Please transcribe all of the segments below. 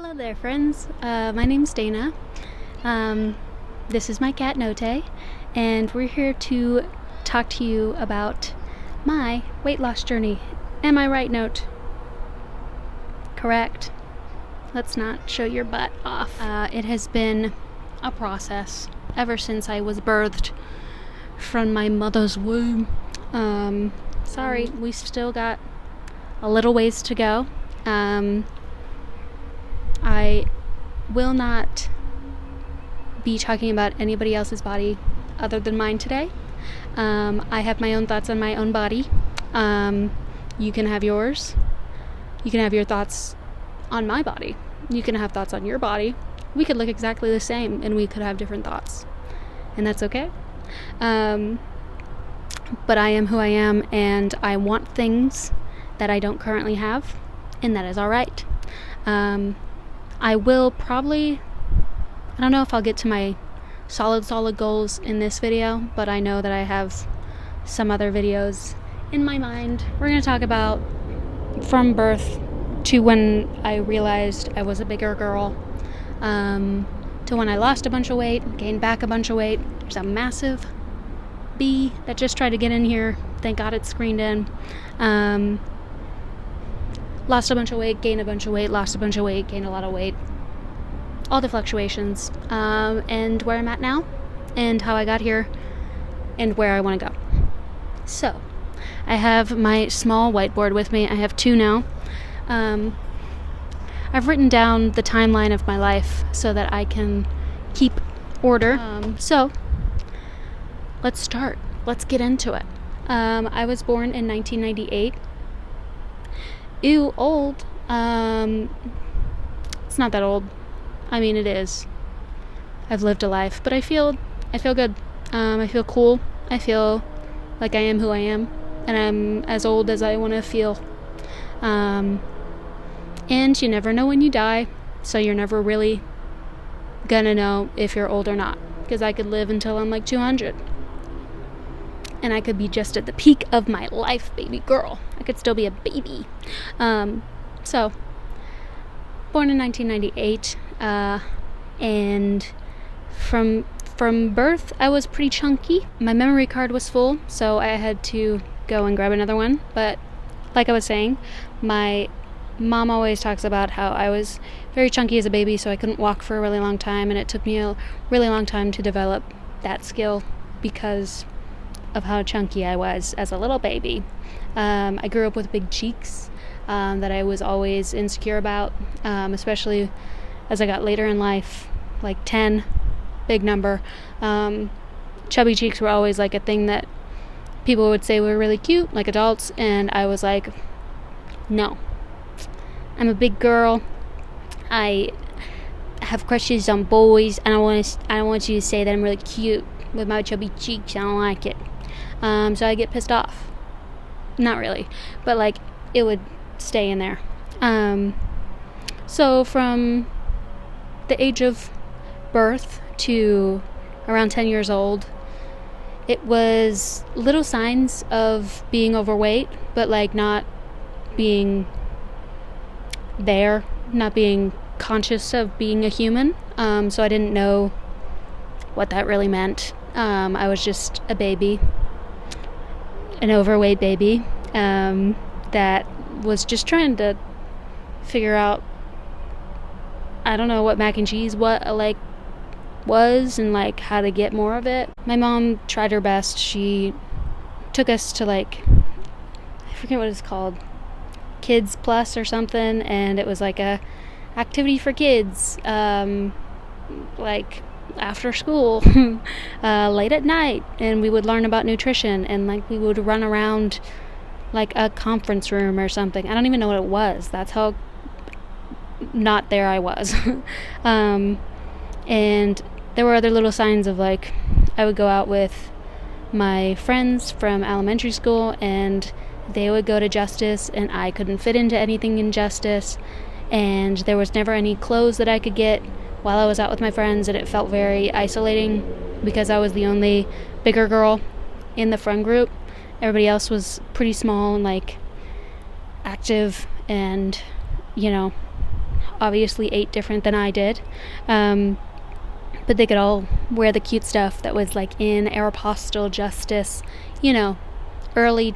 Hello there, friends. My name's Dana. This is my cat Note, and we're here to talk to you about my weight loss journey. Am I right, Note? Correct. Let's not show your butt off. It has been a process ever since I was birthed from my mother's womb. Sorry, we still got a little ways to go. I will not be talking about anybody else's body other than mine today. I have my own thoughts on my own body. You can have yours. You can have your thoughts on my body. You can have thoughts on your body. We could look exactly the same and we could have different thoughts. And that's okay. But I am who I am, and I want things that I don't currently have, and that is all right. I will probably, I don't know if I'll get to my solid goals in this video, but I know that I have some other videos in my mind. We're going to talk about from birth to when I realized I was a bigger girl, to when I lost a bunch of weight, gained back a bunch of weight. There's a massive bee that just tried to get in here. Thank God it's screened in. Lost a bunch of weight, gained a bunch of weight, lost a bunch of weight, gained a lot of weight. All the fluctuations, and where I'm at now, and how I got here, and where I want to go. So, I have my small whiteboard with me. I have two now. I've written down the timeline of my life so that I can keep order. So, let's start. Let's get into it. I was born in 1998. Ew, old. It's not that old. I mean, it is. I've lived a life, but I feel good. I feel cool. I feel like I am who I am, and I'm as old as I want to feel. And you never know when you die, so you're never really gonna know if you're old or not, because I could live until I'm like 200. And I could be just at the peak of my life, baby girl. I could still be a baby. So, born in 1998, and from birth, I was pretty chunky. My memory card was full, so I had to go and grab another one. But like I was saying, my mom always talks about how I was very chunky as a baby, so I couldn't walk for a really long time, and it took me a really long time to develop that skill because of how chunky I was as a little baby. I grew up with big cheeks that I was always insecure about, especially as I got later in life, like 10, big number. Chubby cheeks were always like a thing that people would say were really cute, like adults, and I was like, no, I'm a big girl. I have crushes on boys, and I don't want you to say that I'm really cute with my chubby cheeks. I don't like it. So I get pissed off. Not really, but like it would stay in there. So from the age of birth to around 10 years old, it was little signs of being overweight, but like not being there, not being conscious of being a human. So I didn't know what that really meant. I was just a baby, an overweight baby, that was just trying to figure out, I don't know what mac and cheese was and like how to get more of it. My mom tried her best. She took us to like, I forget what it's called, Kids Plus or something, and it was like a activity for kids, like after school, late at night, and we would learn about nutrition, and like we would run around like a conference room or something. I don't even know what it was. That's how not there I was. And there were other little signs of like, I would go out with my friends from elementary school, and they would go to Justice, and I couldn't fit into anything in Justice, and there was never any clothes that I could get while I was out with my friends, and it felt very isolating because I was the only bigger girl in the friend group. Everybody else was pretty small and like active and, you know, obviously ate different than I did. But they could all wear the cute stuff that was like in Aeropostale Justice, you know, early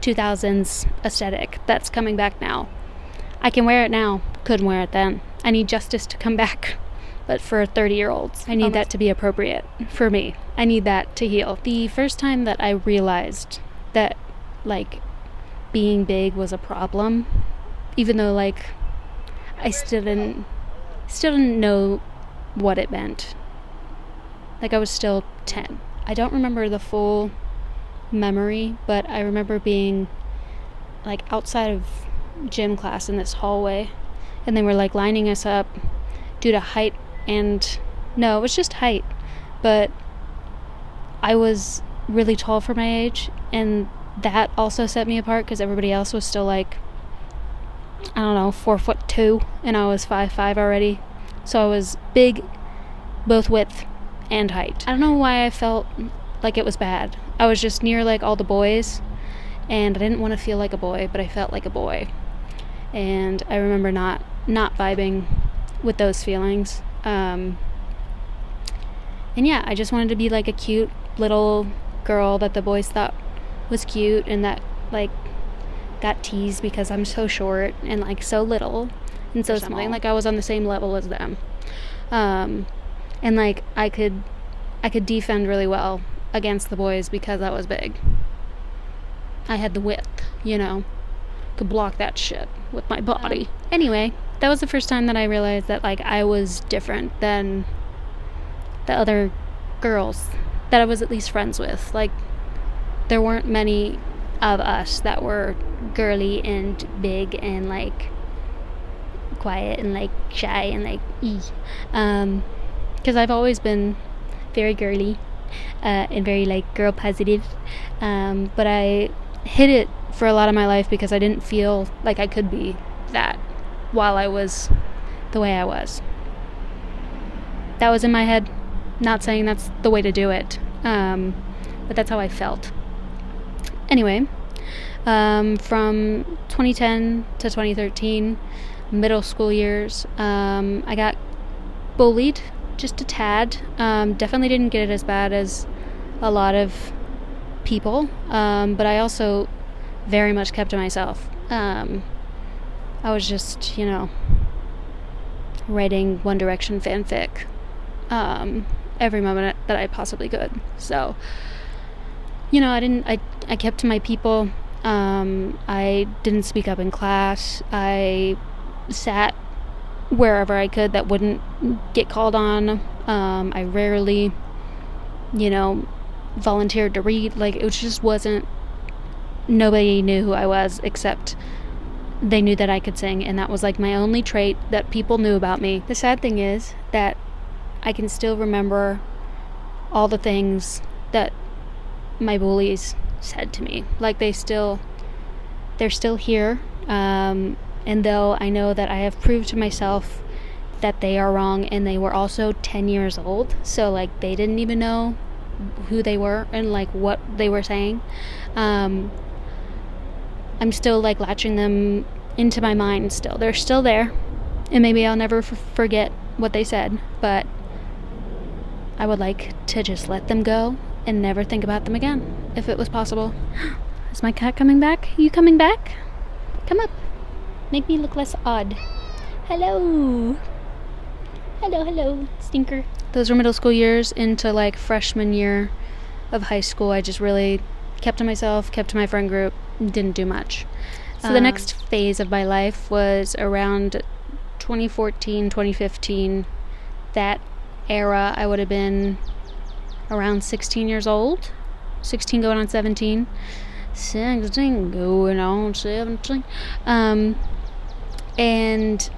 2000s aesthetic that's coming back now. I can wear it now, couldn't wear it then. I need justice to come back. But for 30-year-olds, I need that to be appropriate for me. I need that to heal. The first time that I realized that, like, being big was a problem, even though, like, I still didn't know what it meant. Like, I was still 10. I don't remember the full memory, but I remember being, like, outside of gym class in this hallway, and they were, like, lining us up due to height, and no, it was just height, but I was really tall for my age, and that also set me apart because everybody else was still, like, I don't know, 4'2", and I was 5'5" already. So I was big, both width and height. I don't know why I felt like it was bad. I was just near, like, all the boys, and I didn't want to feel like a boy, but I felt like a boy. And I remember not vibing with those feelings. And yeah, I just wanted to be, like, a cute little girl that the boys thought was cute, and that, like, got teased because I'm so short and, like, so little and so small. Like, I was on the same level as them. And, like, I could defend really well against the boys because I was big. I had the width, you know. Could block that shit with my body. Anyway, that was the first time that I realized that, like, I was different than the other girls that I was at least friends with. Like, there weren't many of us that were girly and big and, like, quiet and, like, shy and, like, because I've always been very girly and very, like, girl positive, but I hid it for a lot of my life because I didn't feel like I could be that while I was the way I was. That was in my head. Not saying that's the way to do it, but that's how I felt. Anyway, from 2010 to 2013, middle school years, I got bullied just a tad. Definitely didn't get it as bad as a lot of people, but I also very much kept to myself. I was just, you know, writing One Direction fanfic every moment that I possibly could. So, you know, I kept to my people. I didn't speak up in class. I sat wherever I could that wouldn't get called on. I rarely, you know, volunteered to read. Like, it just wasn't, nobody knew who I was except they knew that I could sing, and that was, like, my only trait that people knew about me. The sad thing is that I can still remember all the things that my bullies said to me. Like, they're still here, and though I know that I have proved to myself that they are wrong, and they were also 10 years old, so, like, they didn't even know who they were and, like, what they were saying. I'm still, like, latching them into my mind still. They're still there, and maybe I'll never forget what they said, but I would like to just let them go and never think about them again, if it was possible. Is my cat coming back? You coming back? Come up. Make me look less odd. Hello. Hello, stinker. Those were middle school years into, like, freshman year of high school. I just really kept to myself, kept to my friend group, didn't do much. So the next phase of my life was around 2014, 2015. That era, I would have been around 16 years old. 16 going on 17. 16 going on 17. And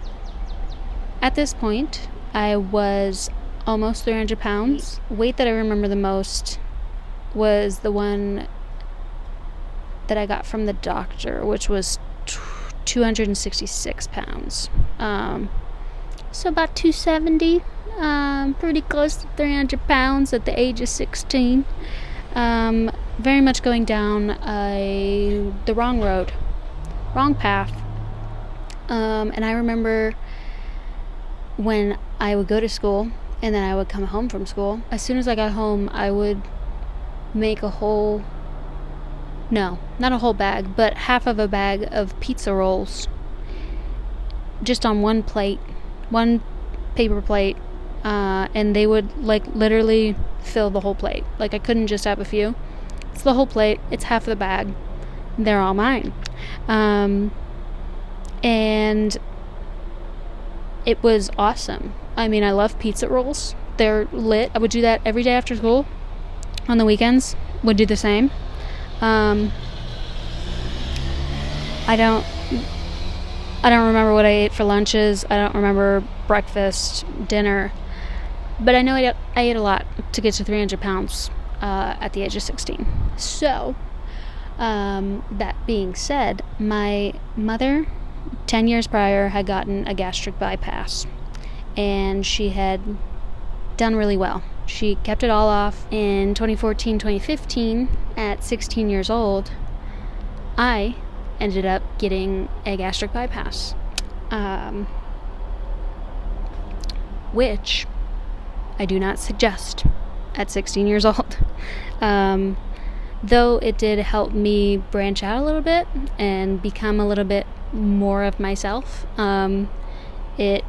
at this point, I was almost 300 pounds. Weight that I remember the most was the one that I got from the doctor, which was 266 pounds. So about 270. Pretty close to 300 pounds at the age of 16. Very much going down the wrong road, wrong path. And I remember when I would go to school and then I would come home from school, as soon as I got home, I would make not a whole bag, but half of a bag of pizza rolls just on one paper plate, and they would like literally fill the whole plate. Like I couldn't just have a few. It's the whole plate. It's half the bag. They're all mine. And it was awesome. I mean, I love pizza rolls. They're lit. I would do that every day after school. On the weekends, would do the same. I don't remember what I ate for lunches. I don't remember breakfast, dinner. But I know I ate a lot to get to 300 pounds at the age of 16. So, that being said, my mother, 10 years prior, had gotten a gastric bypass. And she had done really well. She kept it all off. In 2014, 2015, at 16 years old, I ended up getting a gastric bypass, which I do not suggest at 16 years old. Though it did help me branch out a little bit and become a little bit more of myself, it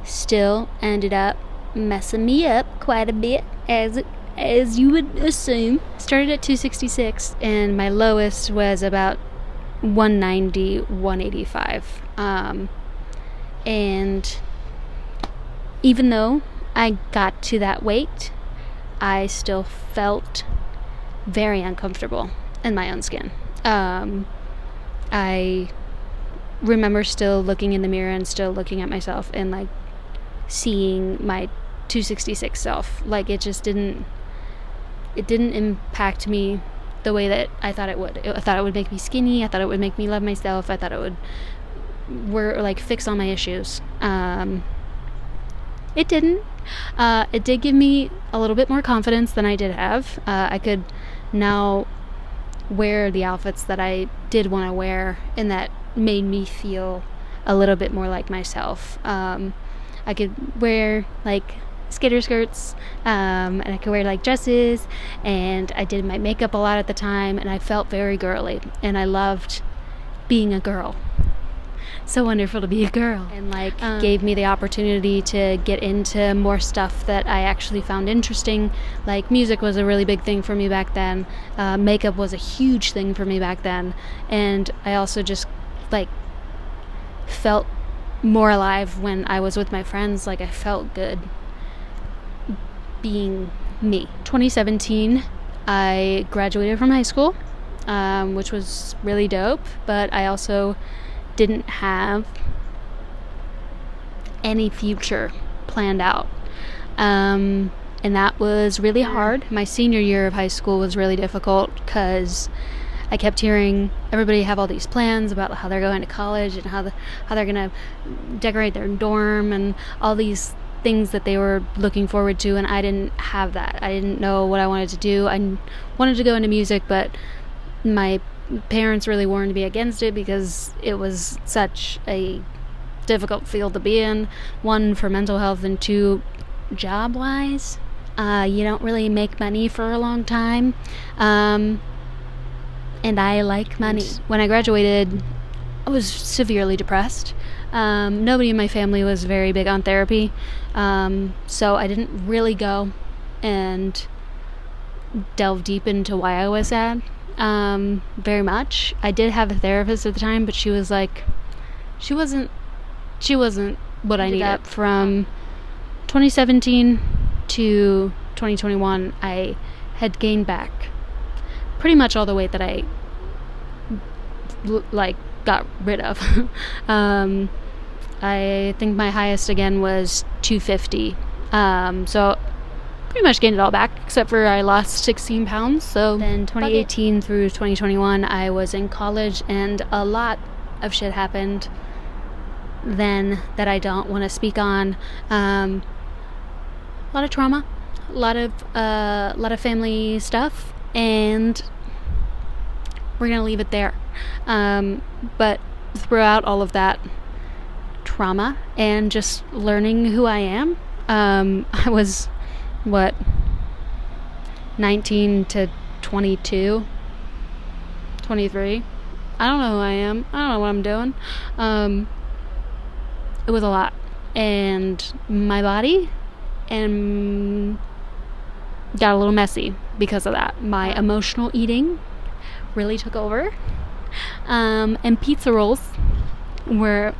still ended up messing me up quite a bit, as you would assume. Started at 266 and my lowest was about 190, 185. And even though I got to that weight, I still felt very uncomfortable in my own skin. I remember still looking in the mirror and still looking at myself and like seeing my 266 self. Like it didn't impact me the way that I thought it would. I thought it would make me skinny. I thought it would make me love myself. I thought it would fix all my issues. It didn't. It did give me a little bit more confidence than I did have. I could now wear the outfits that I did want to wear, and that made me feel a little bit more like myself. I could wear like skater skirts, and I could wear like dresses, and I did my makeup a lot at the time, and I felt very girly, and I loved being a girl. So wonderful to be a girl, and gave me the opportunity to get into more stuff that I actually found interesting. Like music was a really big thing for me back then. Makeup was a huge thing for me back then, and I also just felt more alive when I was with my friends. Like I felt good being me. 2017, I graduated from high school, which was really dope, but I also didn't have any future planned out, and that was really hard. My senior year of high school was really difficult because I kept hearing everybody have all these plans about how they're going to college and how they're gonna decorate their dorm and all these things that they were looking forward to, and I didn't have that. I didn't know what I wanted to do. I wanted to go into music, but my parents really warned me against it because it was such a difficult field to be in. One, for mental health, and two, job wise, you don't really make money for a long time, and I like money. When I graduated, I was severely depressed. Nobody in my family was very big on therapy, so I didn't really go and delve deep into why I was sad very much. I did have a therapist at the time, but she wasn't what I needed. From 2017 to 2021, I had gained back pretty much all the weight that I got rid of. I think my highest again was 250. So pretty much gained it all back, except for I lost 16 pounds. So then 2018 through 2021, I was in college, and a lot of shit happened then that I don't want to speak on. A lot of trauma, a lot of family stuff, and we're gonna leave it there. But throughout all of that trauma and just learning who I am. I was 19 to 22, 23. I don't know who I am. I don't know what I'm doing. It was a lot. And my body got a little messy because of that. My emotional eating really took over. And pizza rolls were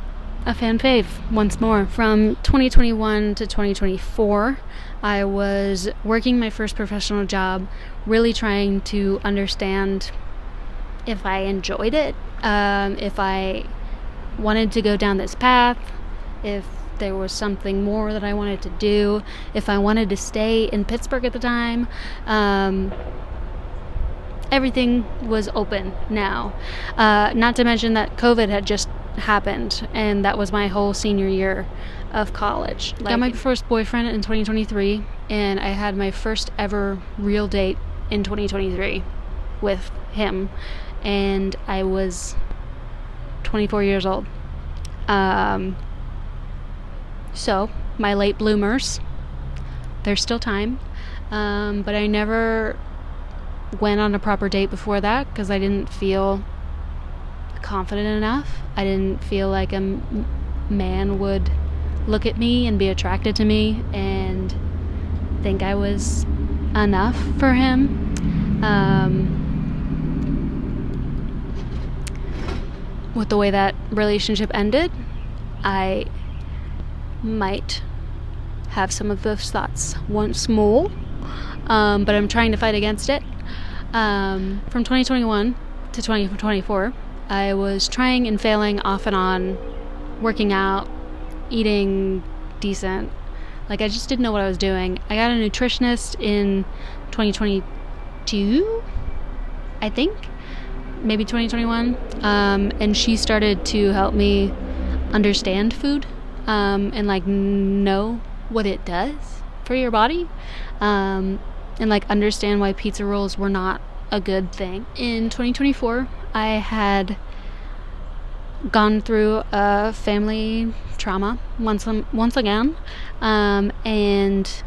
a fan fave once more. From 2021 to 2024, I was working my first professional job, really trying to understand if I enjoyed it, if I wanted to go down this path, if there was something more that I wanted to do, if I wanted to stay in Pittsburgh at the time. Everything was open now. Not to mention that COVID had just happened, and that was my whole senior year of college. Got my first boyfriend in 2023, and I had my first ever real date in 2023 with him, and I was 24 years old. So, my late bloomers, there's still time, but I never went on a proper date before that because I didn't feel confident enough. I didn't feel like a man would look at me and be attracted to me and think I was enough for him. With the way that relationship ended, I might have some of those thoughts once more, but I'm trying to fight against it. From 2021 to 2024, I was trying and failing off and on, working out, eating decent. Like, I just didn't know what I was doing. I got a nutritionist in 2022, I think, maybe 2021, and she started to help me understand food, and like know what it does for your body, and like understand why pizza rolls were not a good thing. In 2024, I had gone through a family trauma once again, and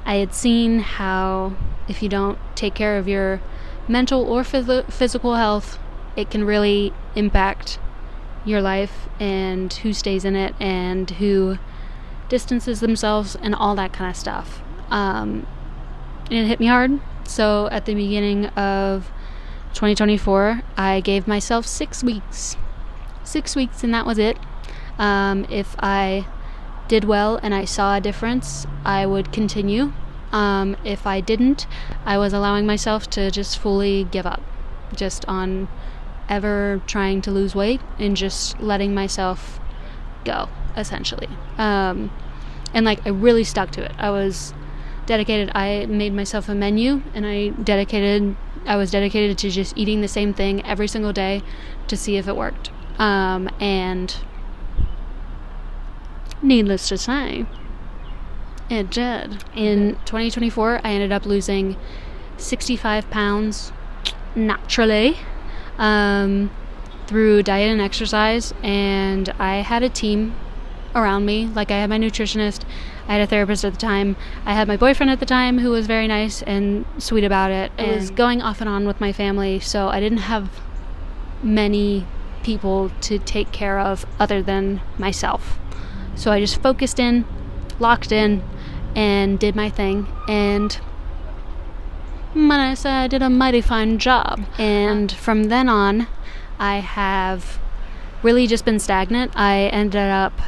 I had seen how if you don't take care of your mental or physical health, it can really impact your life and who stays in it and who distances themselves and all that kind of stuff. And it hit me hard. So at the beginning of 2024, I gave myself 6 weeks. 6 weeks, and that was it. If I did well and I saw a difference, I would continue. If I didn't, I was allowing myself to just fully give up, just on ever trying to lose weight and just letting myself go, essentially. And like, I really stuck to it. I was dedicated. I made myself a menu, and I was dedicated to just eating the same thing every single day to see if it worked. And needless to say, it did. In 2024, I ended up losing 65 pounds naturally, through diet and exercise, and I had a team around me. Like, I had my nutritionist, I had a therapist at the time, I had my boyfriend at the time who was very nice and sweet about it. I was going off and on with my family, so I didn't have many people to take care of other than myself. So I just focused in, locked in, and did my thing, and when I say I did a mighty fine job. And from then on, I have really just been stagnant. I ended up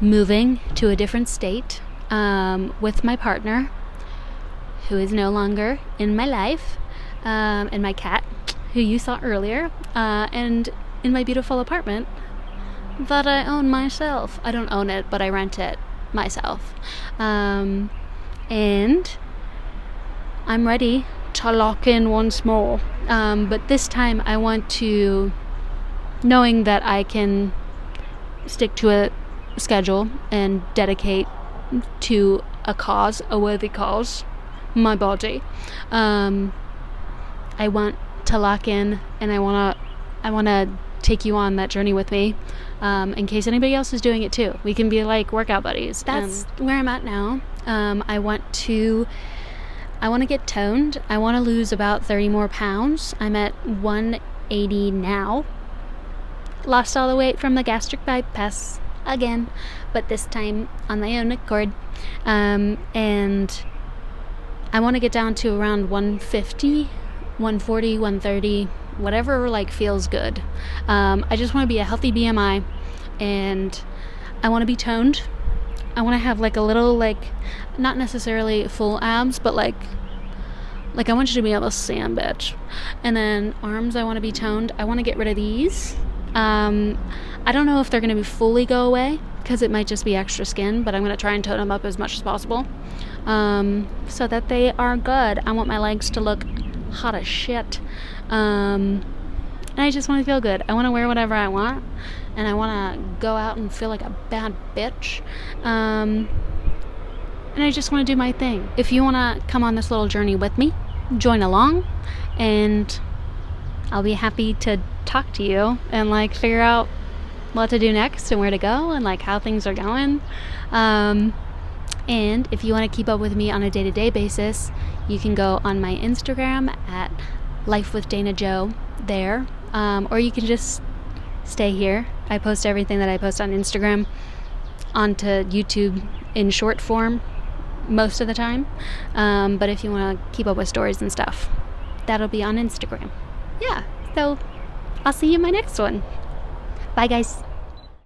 moving to a different state with my partner, who is no longer in my life, and my cat, who you saw earlier, and in my beautiful apartment that I own myself. I don't own it, but I rent it myself. And I'm ready to lock in once more. But this time I want to, knowing that I can stick to a schedule and dedicate to a cause, a worthy cause, my body. I want to lock in, and I want to take you on that journey with me, in case anybody else is doing it too. We can be like workout buddies. That's where I'm at now. I want to get toned. I want to lose about 30 more pounds. I'm at 180 now. Lost all the weight from the gastric bypass again, but this time on my own accord. And I want to get down to around 150, 140, 130, whatever like feels good. I just want to be a healthy BMI, and I want to be toned. I want to have like a little, like, not necessarily full abs, but like I want you to be able to see them, bitch. And then arms, I want to be toned. I want to get rid of these. I don't know if they're going to be fully go away, because it might just be extra skin, but I'm going to try and tone them up as much as possible, so that they are good. I want my legs to look hot as shit. And I just want to feel good. I want to wear whatever I want, and I want to go out and feel like a bad bitch. And I just want to do my thing. If you want to come on this little journey with me, join along, and I'll be happy to talk to you and like figure out what to do next and where to go and like how things are going. And if you want to keep up with me on a day-to-day basis, you can go on my Instagram at Life with Dana Jo there, or you can just stay here. I post everything that I post on Instagram onto YouTube in short form most of the time, but if you want to keep up with stories and stuff, that'll be on Instagram. Yeah, so I'll see you in my next one. Bye, guys.